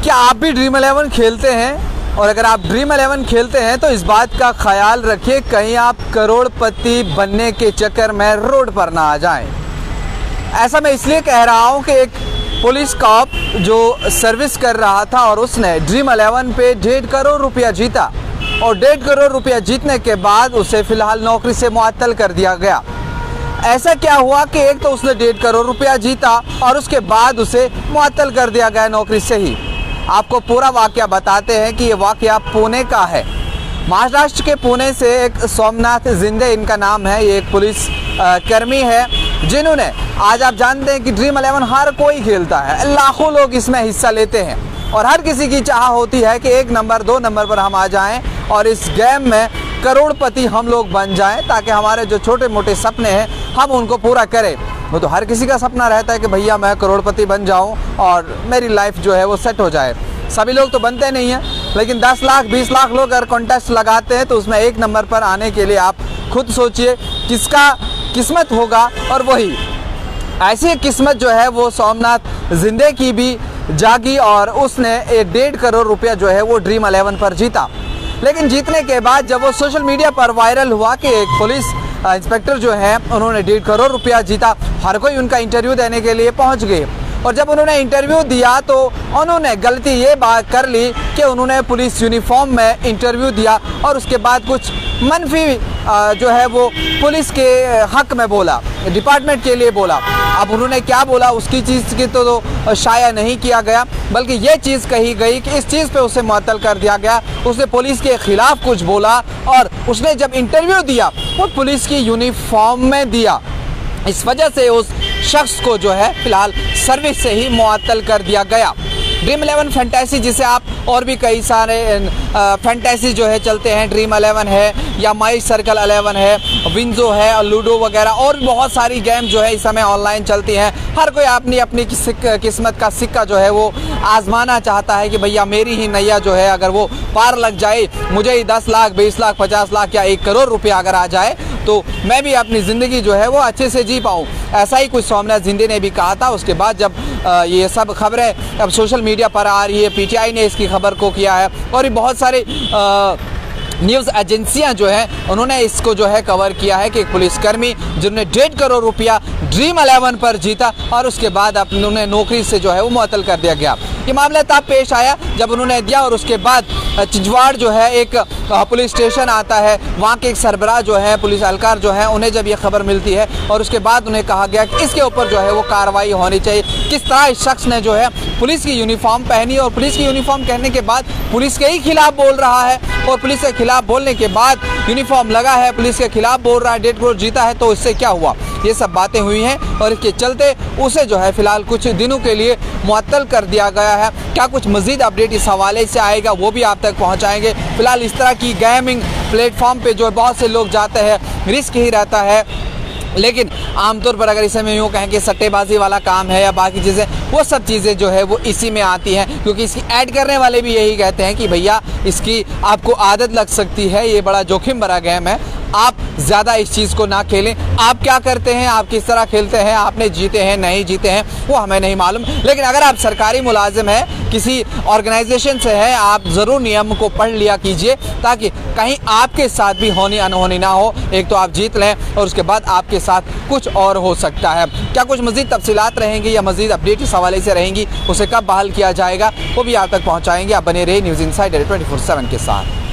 क्या आप भी ड्रीम 11 खेलते हैं? और अगर आप ड्रीम 11 खेलते हैं तो इस बात का ख्याल रखिए कहीं आप करोड़पति बनने के चक्कर में रोड पर ना आ जाएं। ऐसा मैं इसलिए कह रहा हूं कि एक पुलिस कॉप जो सर्विस कर रहा था और उसने ड्रीम 11 पे 1.5 करोड़ रुपया जीता और 1.5 करोड़ रुपया जीतने के बाद उसे फिलहाल नौकरी से मुअत्तल कर दिया गया। ऐसा क्या हुआ कि एक तो उसने 1.5 करोड़ रुपया जीता और उसके बाद उसे मुअत्तल कर दिया गया नौकरी से ही। आपको पूरा वाकया बताते हैं कि ये वाकया पुणे का है। महाराष्ट्र के पुणे से एक सोमनाथ जिंदे इनका नाम है। ये एक पुलिस कर्मी है जिन्होंने, आज आप जानते हैं कि ड्रीम 11 हर कोई खेलता है, लाखों लोग इसमें हिस्सा लेते हैं और हर किसी की चाह होती है कि 1 नंबर 2 नंबर पर हम आ जाएं और इस गेम में करोड़पति हम लोग बन जाएं ताकि हमारे जो छोटे मोटे सपने हैं हम उनको पूरा करें। वो तो हर किसी का सपना रहता है कि भैया मैं करोड़पति बन जाऊं और मेरी लाइफ जो है वो सेट हो जाए। सभी लोग तो बनते नहीं हैं, लेकिन 10 लाख 20 लाख लोग अगर कॉन्टेस्ट लगाते हैं तो उसमें 1 नंबर पर आने के लिए आप खुद सोचिए किसका किस्मत होगा। और वही ऐसी किस्मत जो है वो सोमनाथ जिंदे की भी जागी और उसने 1.5 करोड़ रुपया जो है वो ड्रीम 11 पर जीता। लेकिन जीतने के बाद जब वो सोशल मीडिया पर वायरल हुआ कि एक पुलिस इंस्पेक्टर जो है उन्होंने 1.5 करोड़ रुपया जीता, हर कोई उनका इंटरव्यू देने के लिए पहुंच गए। और जब उन्होंने इंटरव्यू दिया तो उन्होंने गलती ये बात कर ली कि उन्होंने पुलिस यूनिफॉर्म में इंटरव्यू दिया और उसके बाद कुछ मनफी जो है वो पुलिस के हक में बोला, डिपार्टमेंट के लिए बोला। अब उन्होंने क्या बोला उसकी चीज़ की तो शाया नहीं किया गया, बल्कि ये चीज़ कही गई कि इस चीज़ पे उसे मुअत्तल कर दिया गया। उसने पुलिस के खिलाफ कुछ बोला और उसने जब इंटरव्यू दिया वो पुलिस की यूनिफॉर्म में दिया। इस वजह से उस शख्स को जो है फिलहाल सर्विस से ही मुअत्तल कर दिया गया। ड्रीम 11 फैंटेसी, जिसे आप और भी कई सारे फैंटेसी जो है चलते हैं, ड्रीम 11 है या माई सर्कल 11 है, विंजो है और लूडो वगैरह और भी बहुत सारी गेम जो है इस समय ऑनलाइन चलती हैं। हर कोई अपनी अपनी किस्मत का सिक्का जो है वो आजमाना चाहता है कि भैया मेरी ही नैया जो है अगर वो पार लग जाए, मुझे ही 10 लाख 20 लाख 50 लाख या 1 करोड़ रुपया अगर आ जाए तो मैं भी अपनी ज़िंदगी जो है वो अच्छे से जी पाऊँ। ऐसा ही कुछ सोमनाथ जिंदे ने भी कहा था। उसके बाद जब ये सब खबरें अब सोशल मीडिया पर आ रही है, पीटीआई ने इसकी खबर को किया है और भी बहुत सारे न्यूज़ एजेंसियां जो हैं उन्होंने इसको जो है कवर किया है कि एक पुलिसकर्मी जिन्होंने 1.5 करोड़ रुपया ड्रीम 11 पर जीता और उसके बाद उन्होंने नौकरी से जो है वो मुअत्तल कर दिया गया। ये मामला तब पेश आया जब उन्होंने दिया और उसके बाद चिंचवाड़ जो है एक पुलिस स्टेशन आता है, वहाँ के एक सरबराह जो है पुलिस एहलकार जो है उन्हें जब ये खबर मिलती है और उसके बाद उन्हें कहा गया कि इसके ऊपर जो है वो कार्रवाई होनी चाहिए। किस तरह इस शख्स ने जो है पुलिस की यूनिफॉर्म पहनी और पुलिस की यूनिफॉर्म कहने के बाद पुलिस के ही खिलाफ बोल रहा है और पुलिस के खिलाफ बोलने के बाद यूनिफॉर्म लगा है, पुलिस के खिलाफ बोल रहा है, 1.5 करोड़ जीता है, तो इससे क्या हुआ? ये सब बातें हुई हैं और इसके चलते उसे जो है फिलहाल कुछ दिनों के लिए मुअत्तल कर दिया गया है। क्या कुछ मजीद अपडेट इस हवाले से आएगा वो भी आप तक पहुंचाएंगे। फिलहाल इस तरह की गेमिंग प्लेटफॉर्म पे जो बहुत से लोग जाते हैं रिस्क ही रहता है, लेकिन आमतौर पर अगर इसे मैं यूँ कहें कि सट्टेबाजी वाला काम है या बाकी चीज़ें, वो सब चीज़ें जो है वो इसी में आती हैं, क्योंकि इसकी ऐड करने वाले भी यही कहते हैं कि भैया इसकी आपको आदत लग सकती है, ये बड़ा जोखिम भरा गेम है, आप ज़्यादा इस चीज़ को ना खेलें। आप क्या करते हैं, आप किस तरह खेलते हैं, आपने जीते हैं नहीं जीते हैं वो हमें नहीं मालूम, लेकिन अगर आप सरकारी मुलाजिम हैं, किसी ऑर्गेनाइजेशन से हैं, आप ज़रूर नियम को पढ़ लिया कीजिए ताकि कहीं आपके साथ भी होनी अनहोनी ना हो। एक तो आप जीत लें और उसके बाद आपके साथ कुछ और हो सकता है। क्या कुछ मज़ीद तफसीलात रहेंगी या मज़ीद अपडेट इस हवाले से रहेंगी, उसे कब बहाल किया जाएगा वो भी आप तक पहुँचाएंगे। आप बने रहे न्यूज़ इनसाइडर 24/7 के साथ।